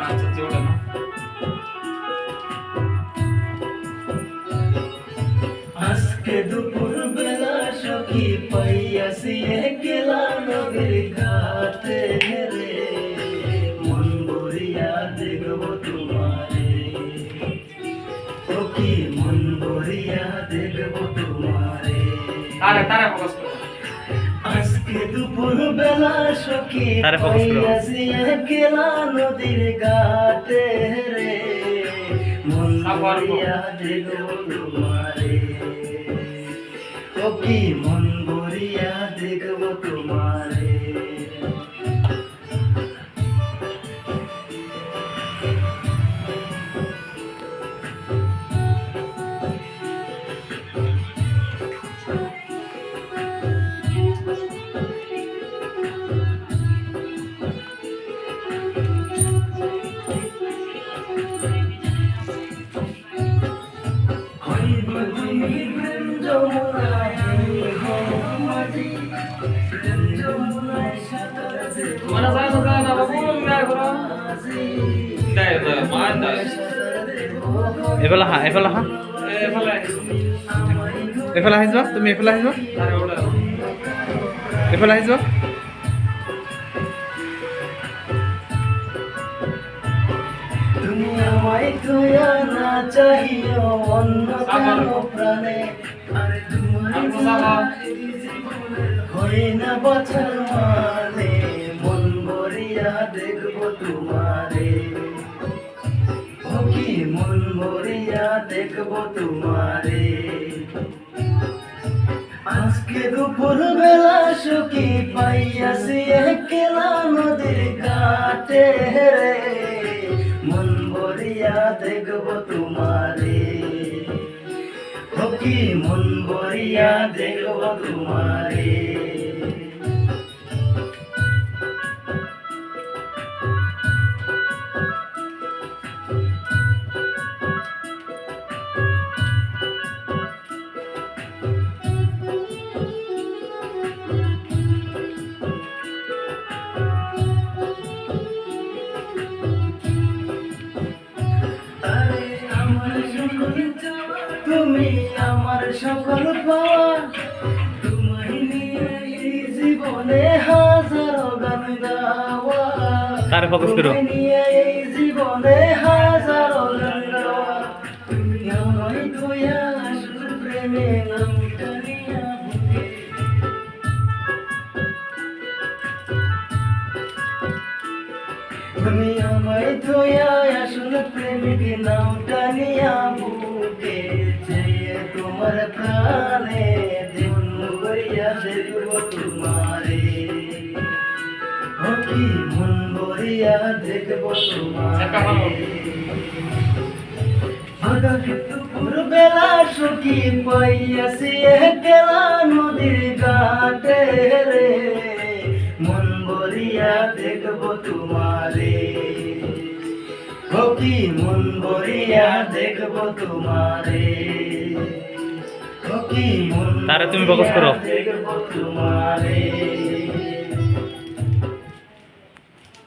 আচ্ছা ওটা না আজকে দুপুর বেলা সখী পাইয়াছি একলা নদীর ঘাটে রে, মন ভরিয়া দেখব তোমারে, সখী মন ভরিয়া দেখব তোমারে। তারা ফোকাস করো। আজকে দুপুর বেলা সখী পাইয়াছি একলা নদীর ঘাটে রে, মন ভরিয়া দেখব তোমারে, সখী মন ভরিয়া দেখব তোমারে। mana saya suka ada babu enggak bro dai dai মান dai এফালে হা এফালে হা এফালে এফালে আহি যোৱা তুমি এফালে আহি যোৱা আরে ওটা এফালে আহি যোৱা তুমি আমায় তুইয়া না চাহিও অন্য কারো প্রাণে, আরে তোমার হয় না বাঁচার মানে, মন ভরিয়া দেখব তোমারে, সখী মন ভরিয়া দেখব তোমারে। আজকে দুপুর বেলা সখী পাইয়াছি একলা নদীর ঘাটে রে, মন ভরিয়া দেখব তোমারে, সখী মন ভরিয়া দেখব তোমারে। তুমি আমার সকল পাওয়া, তোমায় নিয়ে এই জীবনে হাজারো গান গাওয়া, তারে ফোকাস করো। তোমায় নিয়ে এই জীবনে হাজারো গান গাওয়া, তুমি আমায় ধোয়া শুধু প্রেমে নাম টানিয়া বুকে, তুমি আমায় ধোয়া শুধু প্রেমিক নাম টানিয়া বুকে, চেয়ে তোমার প্রাণে জীবন ভরিয়া দেখব তোমারে, সখী মন ভরিয়া দেখব তোমারে। দুপুর বেলা সখী পাইয়াছি একলা নদীর ঘাটে রে, মন ভরিয়া দেখব তোমারে, সখী মন ভরিয়া দেখব তোমারে, সখী মন তারে তুমি ফোকাস করো। দেখব তোমারে।